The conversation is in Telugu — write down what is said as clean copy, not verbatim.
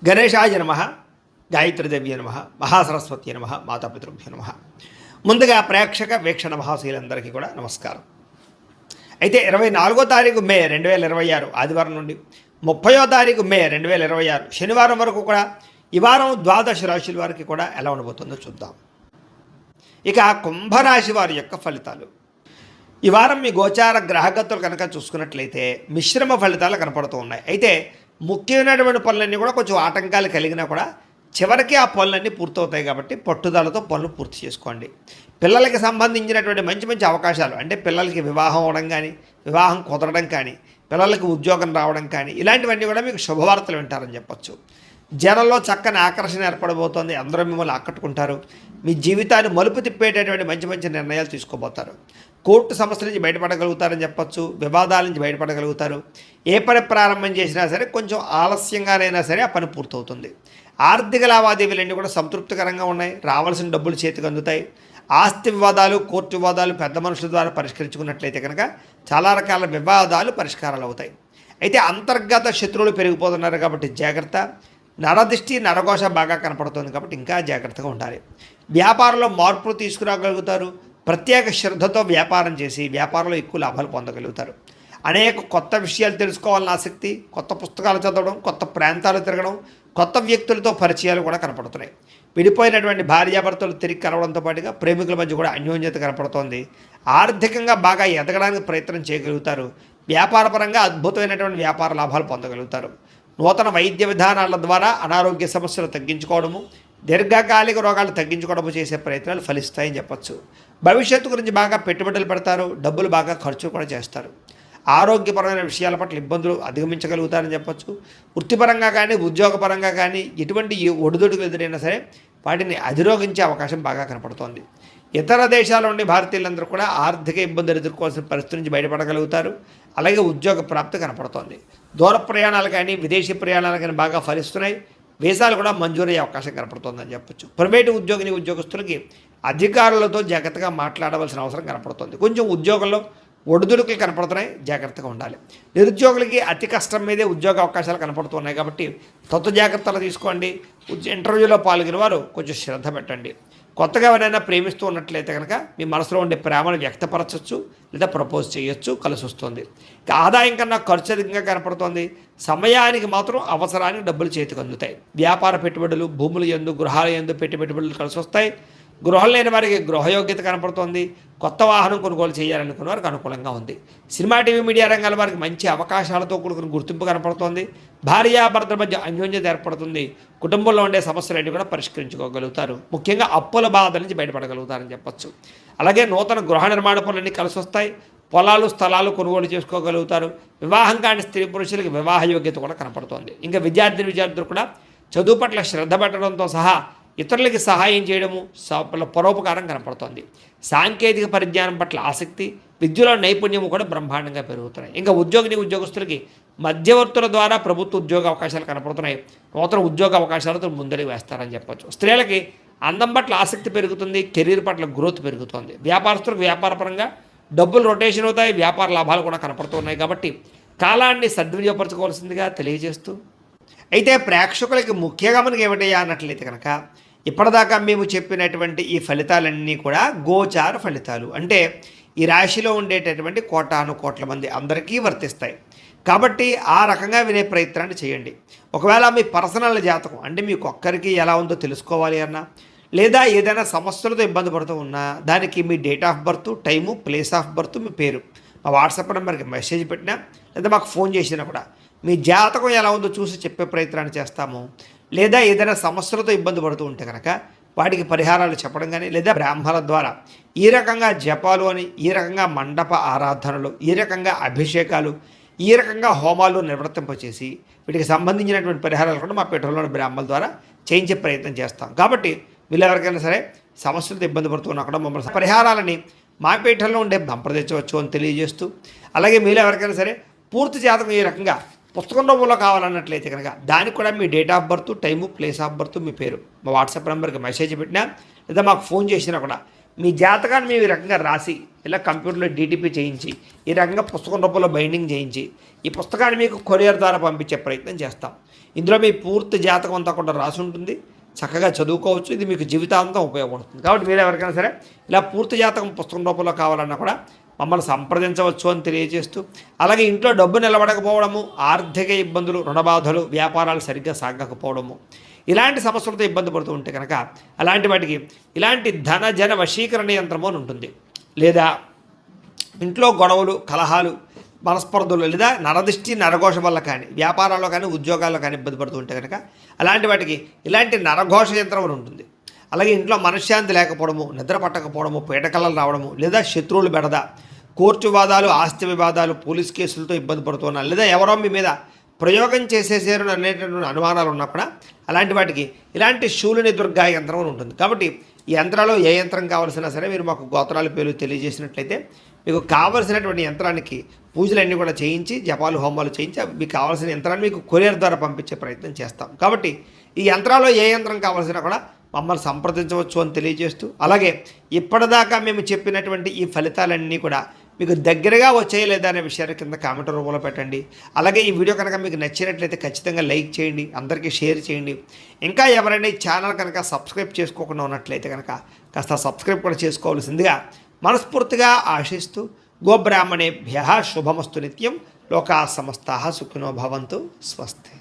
గణేశాయ నమః, గాయత్రీదేవ్య నమః, మహాసరస్వతి నమః, మాతాపితృభ్యో నమః. ముందుగా ప్రేక్షక వీక్షణ మహాశీలందరికీ కూడా నమస్కారం. అయితే 24వ తారీఖు మే 2026 ఆదివారం నుండి 30వ తారీఖు మే 2026 శనివారం వరకు కూడా ఈ వారం ద్వాదశ రాశుల వారికి కూడా ఎలా ఉండబోతుందో చూద్దాం. ఇక కుంభరాశి వారి యొక్క ఫలితాలు. ఈ వారం మీ గోచార గ్రహగతులు కనుక చూసుకున్నట్లయితే మిశ్రమ ఫలితాలు కనపడుతూ ఉన్నాయి. అయితే ముఖ్యమైనటువంటి పనులన్నీ కూడా కొంచెం ఆటంకాలు కలిగినా కూడా చివరికి ఆ పనులన్నీ పూర్తవుతాయి కాబట్టి పట్టుదలతో పనులు పూర్తి చేసుకోండి. పిల్లలకి సంబంధించినటువంటి మంచి మంచి అవకాశాలు, అంటే పిల్లలకి వివాహం అవ్వడం కానీ, వివాహం కుదరడం కానీ, పిల్లలకి ఉద్యోగం రావడం కానీ, ఇలాంటివన్నీ కూడా మీకు శుభవార్తలు వింటారని చెప్పొచ్చు. జనంలో చక్కని ఆకర్షణ ఏర్పడబోతోంది. అందరూ మిమ్మల్ని ఆకట్టుకుంటారు. మీ జీవితాన్ని మలుపు తిప్పేటటువంటి మంచి మంచి నిర్ణయాలు తీసుకోబోతారు. కోర్టు సమస్యల నుంచి బయటపడగలుగుతారని చెప్పొచ్చు. వివాదాల నుంచి బయటపడగలుగుతారు. ఏ పని ప్రారంభం చేసినా సరే కొంచెం ఆలస్యంగానైనా సరే ఆ పని పూర్తవుతుంది. ఆర్థిక లావాదేవీలన్నీ కూడా సంతృప్తికరంగా ఉన్నాయి. రావాల్సిన డబ్బులు చేతికి అందుతాయి. ఆస్తి వివాదాలు, కోర్టు వివాదాలు పెద్ద మనుషుల ద్వారా పరిష్కరించుకున్నట్లయితే కనుక చాలా రకాల వివాదాలు పరిష్కారాలు అవుతాయి. అయితే అంతర్గత శత్రువులు పెరిగిపోతున్నారు కాబట్టి జాగ్రత్త. నరదిష్టి, నరఘోష బాగా కనపడుతుంది కాబట్టి ఇంకా జాగ్రత్తగా ఉండాలి. వ్యాపారంలో మార్పులు తీసుకురాగలుగుతారు. ప్రత్యేక శ్రద్ధతో వ్యాపారం చేసి వ్యాపారంలో ఎక్కువ లాభాలు పొందగలుగుతారు. అనేక కొత్త విషయాలు తెలుసుకోవాలని ఆసక్తి, కొత్త పుస్తకాలు చదవడం, కొత్త ప్రాంతాలు తిరగడం, కొత్త వ్యక్తులతో పరిచయాలు కూడా కనపడుతున్నాయి. విడిపోయినటువంటి భార్యాభర్తలు తిరిగి కలవడంతో పాటుగా ప్రేమికుల మధ్య కూడా అన్యోన్యత కనపడుతోంది. ఆర్థికంగా బాగా ఎదగడానికి ప్రయత్నం చేయగలుగుతారు. వ్యాపారపరంగా అద్భుతమైనటువంటి వ్యాపార లాభాలు పొందగలుగుతారు. నూతన వైద్య విధానాల ద్వారా అనారోగ్య సమస్యలు తగ్గించుకోవడము, దీర్ఘకాలిక రోగాలు తగ్గించుకోవడము చేసే ప్రయత్నాలు ఫలిస్తాయని చెప్పచ్చు. భవిష్యత్తు గురించి బాగా పెట్టుబడులు పెడతారు. డబ్బులు బాగా ఖర్చు కూడా చేస్తారు. ఆరోగ్యపరమైన విషయాల పట్ల ఇబ్బందులు అధిగమించగలుగుతారని చెప్పచ్చు. వృత్తిపరంగా కానీ, ఉద్యోగపరంగా కానీ ఎటువంటి ఒడిదుడుకులు ఎదురైనా సరే వాటిని అధిరోగించే అవకాశం బాగా కనపడుతోంది. ఇతర దేశాల నుండి భారతీయులందరూ కూడా ఆర్థిక ఇబ్బందులు ఎదుర్కోవాల్సిన పరిస్థితి నుంచి బయటపడగలుగుతారు. అలాగే ఉద్యోగ ప్రాప్తి కనపడుతోంది. దూర ప్రయాణాలు కానీ, విదేశీ ప్రయాణాలు కానీ బాగా ఫలిస్తున్నాయి. వీసాలు కూడా మంజూరయ్యే అవకాశం కనపడుతుందని చెప్పొచ్చు. ప్రైవేటు ఉద్యోగస్తులకి అధికారులతో జాగ్రత్తగా మాట్లాడవలసిన అవసరం కనపడుతుంది. కొంచెం ఉద్యోగంలో ఒడిదుడుకులు కనపడుతున్నాయి, జాగ్రత్తగా ఉండాలి. నిరుద్యోగులకి అతి కష్టం మీదే ఉద్యోగ అవకాశాలు కనపడుతున్నాయి కాబట్టి కొత్త జాగ్రత్తలు తీసుకోండి. ఇంటర్వ్యూలో పాల్గొనే వారు కొంచెం శ్రద్ధ పెట్టండి. కొత్తగా ఎవరైనా ప్రేమిస్తూ ఉన్నట్లయితే కనుక మీ మనసులో ఉండే ప్రేమను వ్యక్తపరచవచ్చు, లేదా ప్రపోజ్ చేయొచ్చు, కలిసి వస్తుంది. ఇక ఆదాయం కన్నా ఖర్చు అధికంగా కనపడుతోంది. సమయానికి మాత్రం అవసరానికి డబ్బులు చేతికి అందుతాయి. వ్యాపార పెట్టుబడులు, భూముల యందు, గృహాల యందు పెట్టుబడులు కలిసి వస్తాయి. గృహం లేని వారికి గృహయోగ్యత కనపడుతోంది. కొత్త వాహనం కొనుగోలు చేయాలనుకున్న వారికి అనుకూలంగా ఉంది. సినిమా, టీవీ, మీడియా రంగాల వారికి మంచి అవకాశాలతో కూడుకున్న గుర్తింపు కనపడుతోంది. భార్యాభర్తల మధ్య అన్యోన్యత ఏర్పడుతుంది. కుటుంబంలో ఉండే సమస్యలన్నీ కూడా పరిష్కరించుకోగలుగుతారు. ముఖ్యంగా అప్పుల బాధల నుంచి బయటపడగలుగుతారని చెప్పొచ్చు. అలాగే నూతన గృహ నిర్మాణ పనులన్నీ కలిసి వస్తాయి. పొలాలు, స్థలాలు కొనుగోలు చేసుకోగలుగుతారు. వివాహం కాని స్త్రీ పురుషులకి వివాహ యోగ్యత కూడా కనపడుతోంది. ఇంకా విద్యార్థులు కూడా చదువు పట్ల శ్రద్ధ పెట్టడంతో సహా ఇతరులకి సహాయం చేయడము, పరోపకారం కనపడుతోంది. సాంకేతిక పరిజ్ఞానం పట్ల ఆసక్తి, విద్యలో నైపుణ్యము కూడా బ్రహ్మాండంగా పెరుగుతున్నాయి. ఇంకా ఉద్యోగస్తులకి మధ్యవర్తుల ద్వారా ప్రభుత్వ ఉద్యోగ అవకాశాలు కనపడుతున్నాయి. నూతన ఉద్యోగ అవకాశాలతో ముందడుగు వేస్తారని చెప్పొచ్చు. స్త్రీలకి అందం పట్ల ఆసక్తి పెరుగుతుంది. కెరీర్ పట్ల గ్రోత్ పెరుగుతుంది. వ్యాపారస్తులకు వ్యాపారపరంగా డబ్బులు రొటేషన్ అవుతాయి. వ్యాపార లాభాలు కూడా కనపడుతున్నాయి కాబట్టి కాలాన్ని సద్వినియోగపరచుకోవాల్సిందిగా తెలియజేస్తూ, అయితే ప్రేక్షకులకి ముఖ్యంగా మనకి ఏమిటయ్యా అన్నట్లయితే కనుక ఇప్పటిదాకా మేము చెప్పినటువంటి ఈ ఫలితాలన్నీ కూడా గోచార ఫలితాలు, అంటే ఈ రాశిలో ఉండేటటువంటి కోటాను కోట్ల మంది అందరికీ వర్తిస్తాయి. కాబట్టి ఆ రకంగా వినే ప్రయత్నాన్ని చేయండి. ఒకవేళ మీ పర్సనల్ జాతకం, అంటే మీకు ఒక్కరికి ఎలా ఉందో తెలుసుకోవాలి అన్నా, లేదా ఏదైనా సమస్యలతో ఇబ్బంది పడుతూ ఉన్నా దానికి మీ date of birth, time, place of birth, మీ పేరు మా వాట్సాప్ నెంబర్కి మెసేజ్ పెట్టినా లేదా మాకు ఫోన్ చేసినా కూడా మీ జాతకం ఎలా ఉందో చూసి చెప్పే ప్రయత్నాన్ని చేస్తాము. లేదా ఏదైనా సమస్యలతో ఇబ్బంది పడుతూ ఉంటే కనుక వాటికి పరిహారాలు చెప్పడం కానీ, లేదా బ్రాహ్మణుల ద్వారా ఈ రకంగా జపాలు అని, ఈ రకంగా మండప ఆరాధనలు, ఈ రకంగా అభిషేకాలు, ఈ రకంగా హోమాలు నిర్వర్తింపచేసి వీటికి సంబంధించినటువంటి పరిహారాలు కూడా మా పీఠంలోని బ్రాహ్మణుల ద్వారా చేయించే ప్రయత్నం చేస్తాం. కాబట్టి వీళ్ళు ఎవరికైనా సరే సమస్యలతో ఇబ్బంది పడుతున్నా కూడా మమ్మల్ని పరిహారాలని మా పీఠంలో ఉండే సంప్రదించవచ్చు అని తెలియజేస్తూ, అలాగే మీరు ఎవరికైనా సరే పూర్తి జాతకం ఈ రకంగా పుస్తకం రూపంలో కావాలన్నట్లయితే కనుక దానికి కూడా మీ date of birth, time, place of birth, మీ పేరు మా వాట్సాప్ నెంబర్కి మెసేజ్ పెట్టినా లేదా మాకు ఫోన్ చేసినా కూడా మీ జాతకాన్ని మేము ఈ రకంగా రాసి ఇలా కంప్యూటర్లో డీటీపీ చేయించి ఈ రకంగా పుస్తకం రూపంలో బైండింగ్ చేయించి ఈ పుస్తకాన్ని మీకు కొరియర్ ద్వారా పంపించే ప్రయత్నం చేస్తాం. ఇందులో మీ పూర్తి జాతకం అంతా కూడా రాసి ఉంటుంది. చక్కగా చదువుకోవచ్చు. ఇది మీకు జీవితాంతం ఉపయోగపడుతుంది. కాబట్టి మీరు ఎవరికైనా సరే ఇలా పూర్తి జాతకం పుస్తకం రూపంలో కావాలన్నా కూడా మమ్మల్ని సంప్రదించవచ్చు అని తెలియజేస్తూ, అలాగే ఇంట్లో డబ్బు నిలబడకపోవడము, ఆర్థిక ఇబ్బందులు, రుణబాధలు, వ్యాపారాలు సరిగ్గా సాగకపోవడము, ఇలాంటి సమస్యలతో ఇబ్బంది పడుతూ ఉంటే కనుక అలాంటి వాటికి ఇలాంటి ధన జన వశీకరణ యంత్రము అని ఉంటుంది. లేదా ఇంట్లో గొడవలు, కలహాలు, మనస్పర్ధలు, లేదా నరదిష్టి నరఘోష వల్ల కానీ వ్యాపారాల్లో కానీ ఉద్యోగాల్లో కానీ ఇబ్బంది పడుతూ ఉంటే కనుక అలాంటి వాటికి ఇలాంటి నరఘోష యంత్రం అని ఉంటుంది. అలాగే ఇంట్లో మనశ్శాంతి లేకపోవడము, నిద్ర పట్టకపోవడము, పీడకలలు రావడము, లేదా శత్రువులు బెడద, కోర్టు వివాదాలు, ఆస్తి వివాదాలు, పోలీస్ కేసులతో ఇబ్బంది పడుతున్నారు, లేదా ఎవరో మీ మీద ప్రయోగం చేసేసారు అనేటటువంటి అనుమానాలు ఉన్నా కూడా అలాంటి వాటికి ఇలాంటి శూలిని దుర్గా యంత్రం అని ఉంటుంది. కాబట్టి ఈ యంత్రాల్లో ఏ యంత్రం కావాల్సినా సరే మీరు మాకు గోత్రాల పేర్లు తెలియజేసినట్లయితే మీకు కావలసినటువంటి యంత్రానికి పూజలన్నీ కూడా చేయించి, జపాలు హోమాలు చేయించి మీకు కావాల్సిన యంత్రాన్ని మీకు కొరియర్ ద్వారా పంపించే ప్రయత్నం చేస్తాం. కాబట్టి ఈ యంత్రాల్లో ఏ యంత్రం కావాల్సినా కూడా మమ్మల్ని సంప్రదించవచ్చు అని తెలియజేస్తూ, అలాగే ఇప్పటిదాకా మేము చెప్పినటువంటి ఈ ఫలితాలన్నీ కూడా మీకు దగ్గరగా వచ్చేయలేదా అనే విషయాన్ని కింద కామెంట్ రూపంలో పెట్టండి. అలాగే ఈ వీడియో కనుక మీకు నచ్చినట్లయితే ఖచ్చితంగా లైక్ చేయండి, అందరికీ షేర్ చేయండి. ఇంకా ఎవరైనా ఈ ఛానల్ కనుక సబ్స్క్రైబ్ చేసుకోకుండా ఉన్నట్లయితే కనుక కాస్త సబ్స్క్రైబ్ కూడా చేసుకోవాల్సిందిగా మనస్ఫూర్తిగా ఆశిస్తూ, గోబ్రాహ్మణేభ్యః శుభమస్తు నిత్యం, లోకా సమస్తాః సుఖినో భవంతు, స్వస్తి.